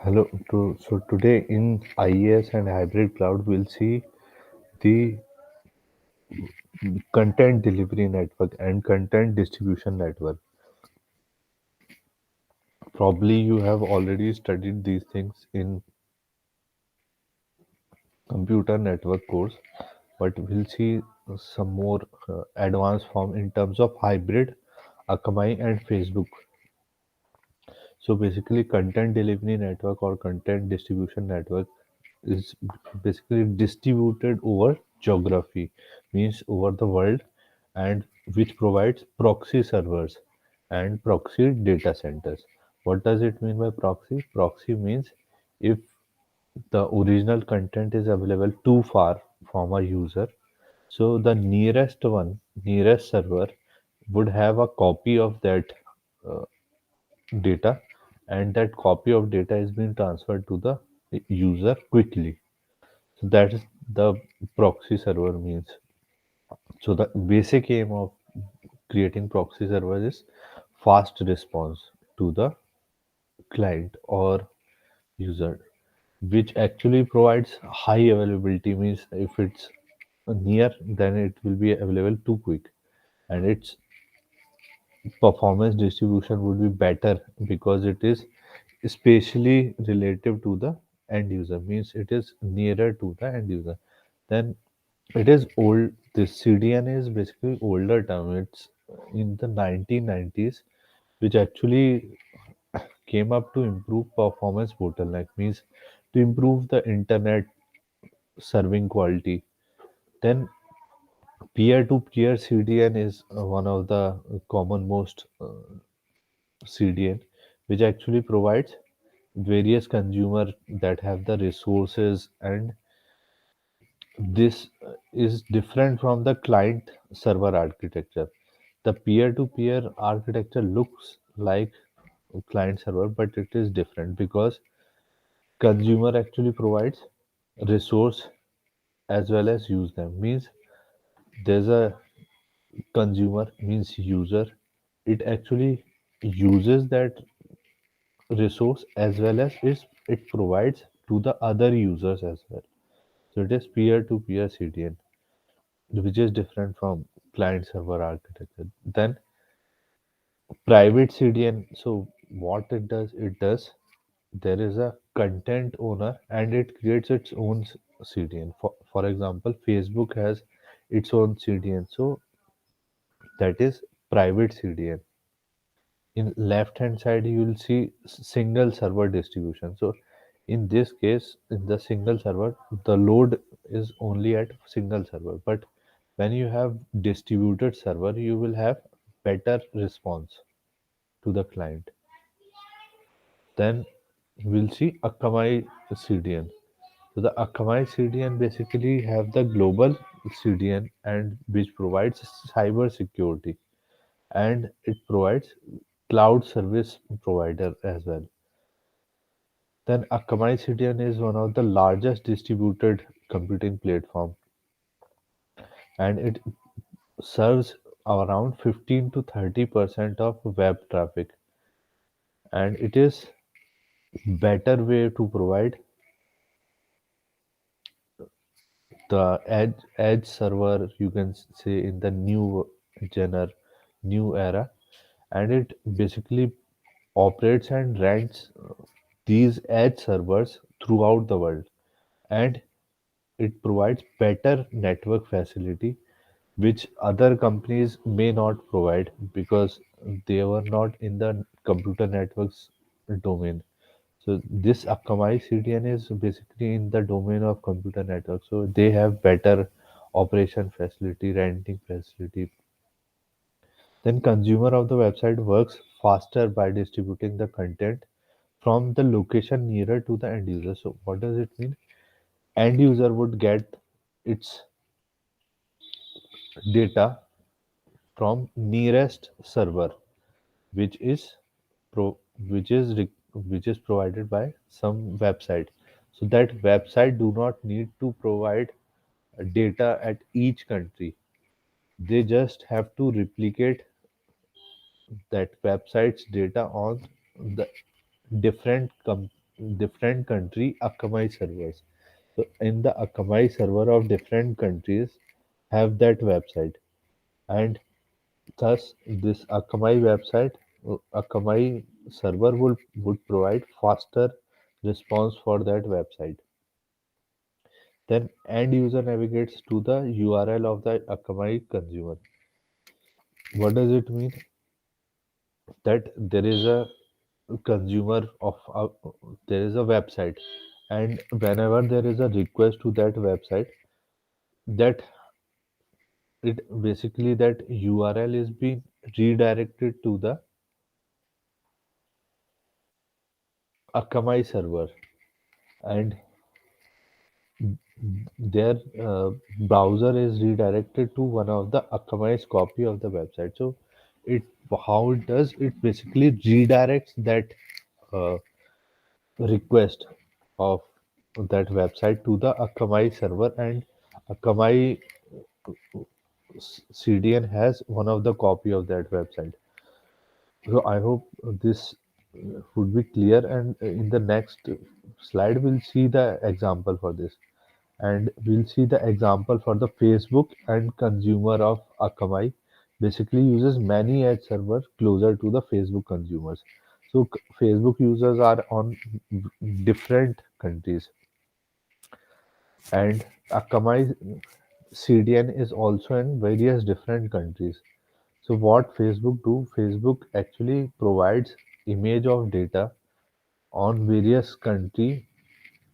Hello. So today in IaaS and hybrid cloud, we'll see the content delivery network and content distribution network. Probably you have already studied these things in computer network course, but we'll see some more advanced form in terms of hybrid, Akamai and Facebook. So basically, content delivery network or content distribution network is basically distributed over geography, means over the world, and which provides proxy servers and proxy data centers. What does it mean by proxy? Proxy means if the original content is available too far from a user, so the nearest server would have a copy of that uh, data, and that copy of data is being transferred to the user quickly. So that is the proxy server means. So the basic aim of creating proxy servers is fast response to the client or user, which actually provides high availability. Means if it's near, then it will be available too quick, and its performance distribution would be better because it is spatially relative to the end user, means it is nearer to the end user. Then it is old. This CDN is basically older term. It's in the 1990s, which actually came up to improve performance bottleneck, means to improve the internet serving quality. Then peer-to-peer CDN is one of the common most CDN, which actually provides various consumer that have the resources, and this is different from the client server architecture. The peer to peer architecture looks like client server, but it is different because consumer actually provides resource as well as use them. Means there's a consumer, means user, it actually uses that resource as well as it provides to the other users as well. So it is peer-to-peer CDN, which is different from client-server architecture. Then private CDN. So what it does, there is a content owner and it creates its own CDN. For example, Facebook has its own CDN. So that is private CDN. In left hand side, you will see single server distribution. So in this case, in the single server, the load is only at single server. But when you have distributed server, you will have better response to the client. Then we'll see Akamai CDN. So the Akamai CDN basically have the global CDN and which provides cyber security, and it provides cloud service provider as well. Then Akamai CDN is one of the largest distributed computing platform, and it serves around 15 to 30% of web traffic, and it is better way to provide the edge server, you can say, in the gener new era, and it basically operates and rents these edge servers throughout the world, and it provides better network facility which other companies may not provide because they were not in the computer networks domain. So this Akamai CDN is basically in the domain of computer network. So they have better operation facility, renting facility. Then consumer of the website works faster by distributing the content from the location nearer to the end user. So what does it mean? End user would get its data from nearest server, which is pro which is which is provided by some website. So that website do not need to provide data at each country. They just have to replicate that website's data on the different different country Akamai servers. So in the Akamai server of different countries have that website, and thus this Akamai website, Akamai server would provide faster response for that website. Then end user navigates to the URL of the Akamai consumer. What does it mean? That there is a consumer of there is a website, and whenever there is a request to that website, that it basically that URL is being redirected to the Akamai server, and their browser is redirected to one of the Akamai's copy of the website. So it how it does, it basically redirects that uh, request of that website to the Akamai server, and Akamai CDN has one of the copy of that website. So I hope this would be clear, and in the next slide we'll see the example for this, and we'll see the example for the Facebook and consumer of Akamai. Basically uses many edge servers closer to the Facebook consumers. So Facebook users are on different countries, and Akamai CDN is also in various different countries. So what Facebook do? Facebook actually provides image of data on various country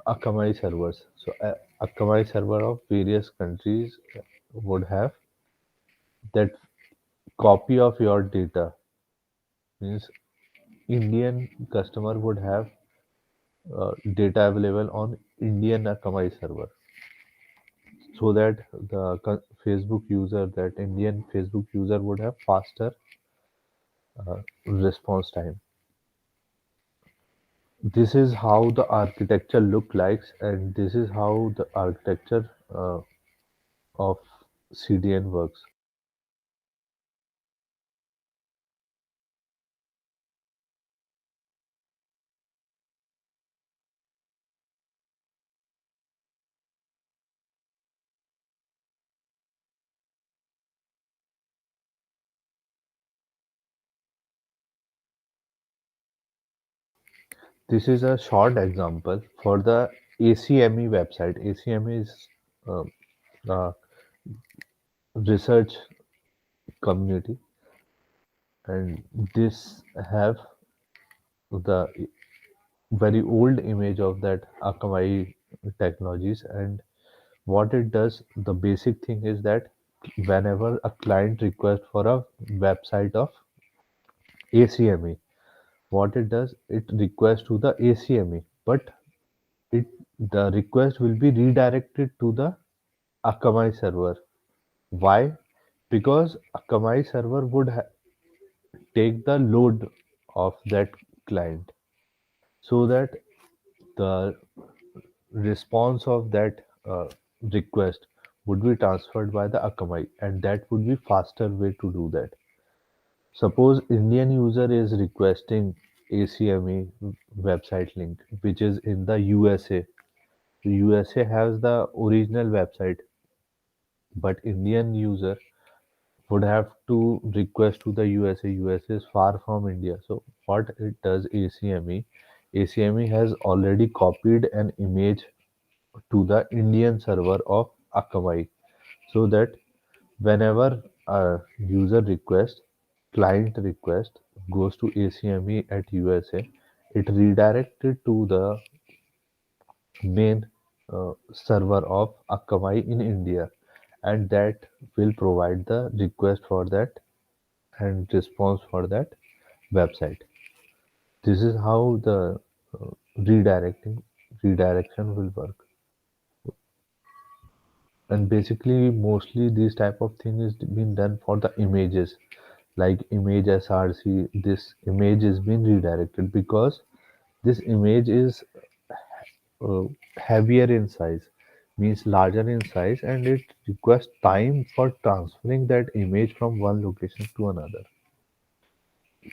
Akamai servers. So Akamai server of various countries would have that copy of your data. Means Indian customer would have data available on Indian Akamai server, so that the Facebook user, that Indian Facebook user would have faster response time. This is how the architecture look likes, and this is how the architecture of CDN works. This is a short example for the ACME website. ACME is uh, a research community, and this have the very old image of that Akamai technologies. And what it does, the basic thing is that whenever a client requests for a website of ACME, what it does, it requests to the ACME, but it the request will be redirected to the Akamai server. Why? Because Akamai server would take the load of that client, so that the response of that request would be transferred by the Akamai, and that would be faster way to do that. Suppose Indian user is requesting ACME website link, which is in the USA. USA has the original website, but Indian user would have to request to the USA. USA is far from India. So what it does, ACME has already copied an image to the Indian server of Akamai, so that whenever a user request, client request goes to ACME at USA, it redirected to the main server of Akamai in India, and that will provide the request for that and response for that website. This is how the redirecting redirection will work. And basically, mostly this type of thing is being done for the images, like image SRC. This image is being redirected because this image is uh, heavier in size, means larger in size, and it requires time for transferring that image from one location to another.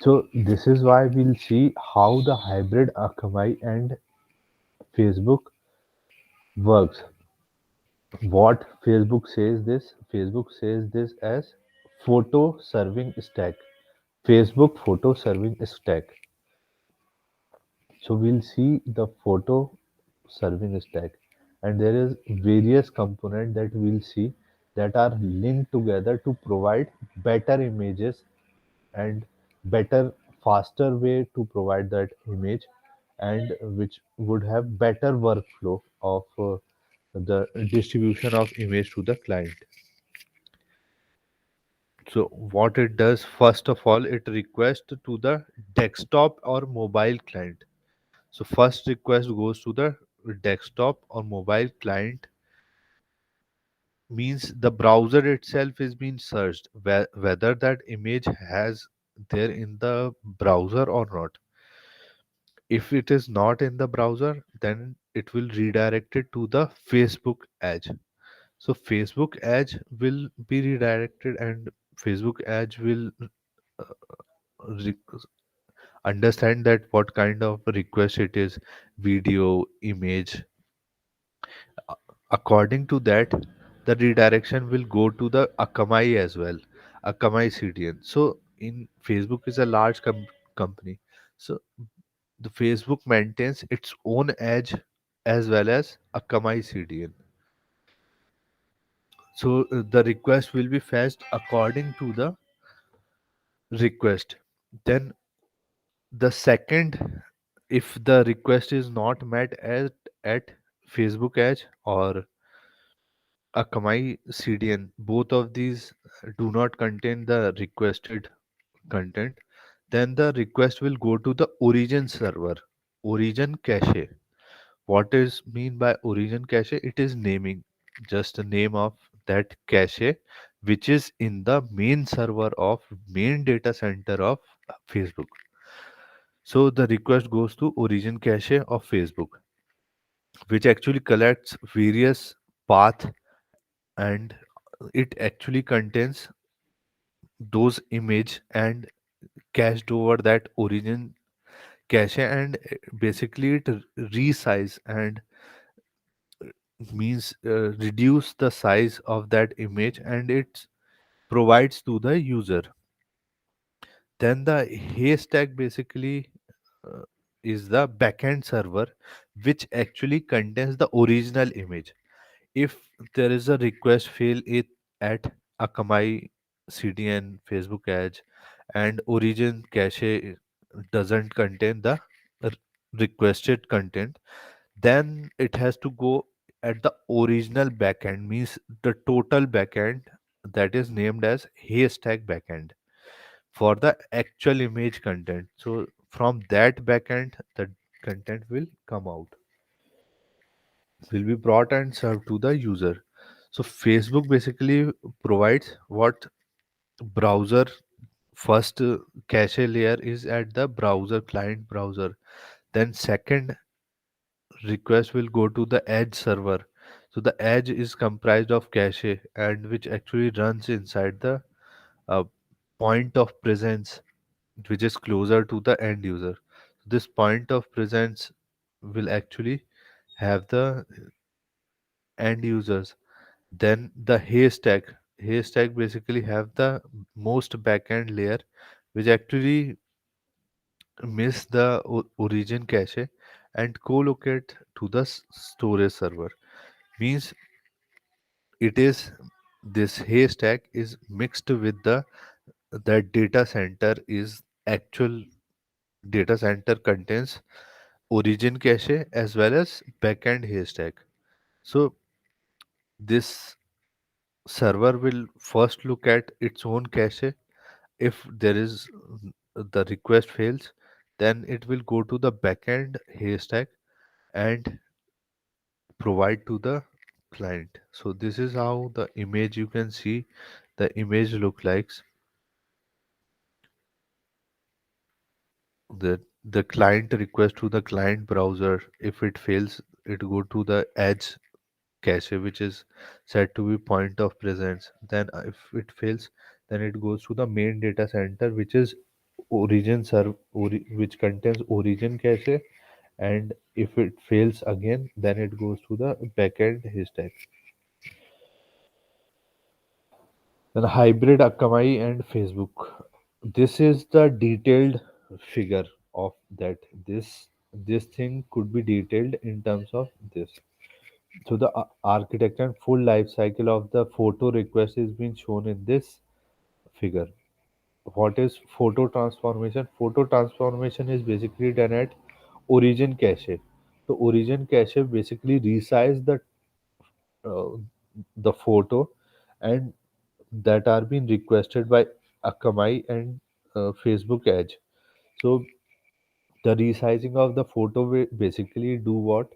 So this is why we'll see how the hybrid Akamai and Facebook works. What Facebook says this as photo serving stack. Facebook photo serving stack. So we'll see the photo serving stack, and there is various component that we'll see that are linked together to provide better images and better faster way to provide that image, and which would have better workflow of the distribution of image to the client. So what it does, first of all, it requests to the desktop or mobile client. So first request goes to the desktop or mobile client, means the browser itself is being searched whether that image has there in the browser or not. If it is not in the browser, then it will redirect it to the Facebook edge. So Facebook edge will be redirected, and Facebook edge will re- understand that what kind of request it is, video, image. According to that, the redirection will go to the Akamai as well, Akamai CDN. So in Facebook is a large company. So the Facebook maintains its own edge as well as Akamai CDN. So the request will be fetched according to the request. Then the second, if the request is not met at Facebook edge or Akamai CDN, both of these do not contain the requested content, then the request will go to the origin server, origin cache. What is mean by origin cache? It is naming, just the name of that cache, which is in the main server of main data center of Facebook. So the request goes to origin cache of Facebook, which actually collects various path, and it actually contains those image and cached over that origin cache, and basically it resize and means reduce the size of that image, and it provides to the user. Then the haystack basically uh, is the backend server which actually contains the original image. If there is a request fail it at Akamai CDN, Facebook Edge, and origin cache doesn't contain the r- requested content, then it has to go at the original backend, means the total backend that is named as haystack backend for the actual image content. So from that backend, the content will come out, will be brought and served to the user. So Facebook basically provides what browser first cache layer is at the browser client browser. Then second request will go to the edge server. So the edge is comprised of cache and which actually runs inside the uh, point of presence, which is closer to the end user. This point of presence will actually have the end users. Then the haystack basically have the most backend layer, which actually miss the origin cache and co-locate to the storage server. Means it is this haystack is mixed with the that data center is actual data center contains origin cache as well as backend haystack. So this server will first look at its own cache. If there is the request fails, then it will go to the backend haystack and provide to the client. So this is how the image, you can see the image look like. The client request to the client browser. If it fails, it go to the edge cache, which is said to be point of presence. Then if it fails, then it goes to the main data center, which is which contains origin cache and if it fails again, then it goes to the backend haystack. Then hybrid Akamai and Facebook. This is the detailed figure of that. This thing could be detailed in terms of this. So the architecture and full life cycle of the photo request is being shown in this figure. What is photo transformation? Photo transformation is basically done at origin cache. So origin cache basically resize uh, the photo and that are being requested by Akamai and Facebook Edge. So the resizing of the photo will basically do what?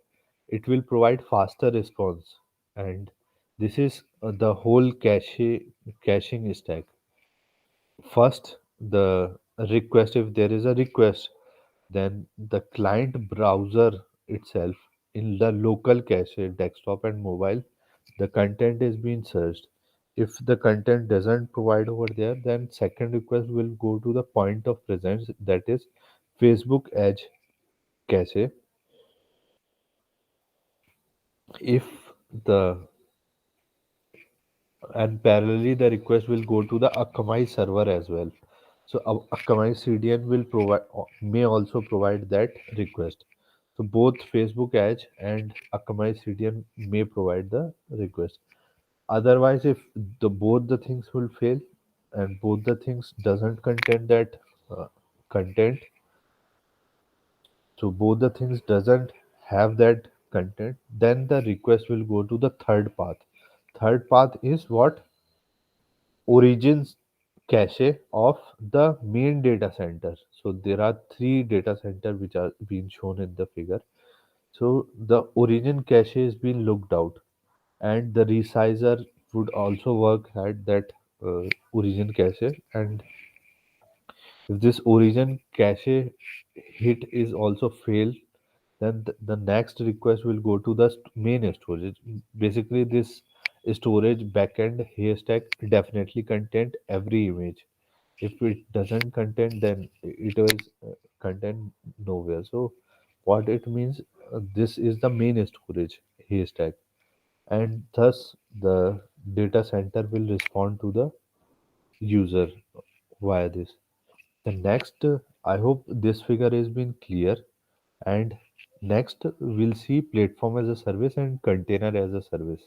It will provide faster response, and this is the whole caching stack. First, the request, if there is a request, then the client browser itself in the local cache, desktop and mobile, the content is being searched. If the content doesn't provide over there, then second request will go to the point of presence, that is Facebook Edge cache. If the and parallelly the request will go to the Akamai server as well. So Akamai CDN will provide may also provide that request. So both Facebook Edge and Akamai CDN may provide the request. Otherwise, if the both the things will fail and both the things doesn't contain that content, so both the things doesn't have that content, then the request will go to the third path. Third path is what? Origins cache of the main data center. So there are three data center which are being shown in the figure. So the origin cache is being looked out, and the resizer would also work at that origin cache. And if this origin cache hit is also failed, then the next request will go to the main storage. Basically, this storage backend haystack definitely contain every image. If it doesn't contain, then it will contain nowhere. So what it means, this is the main storage haystack, and thus the data center will respond to the user via this. The next, I hope this figure has been clear. And next, we'll see platform as a service and container as a service.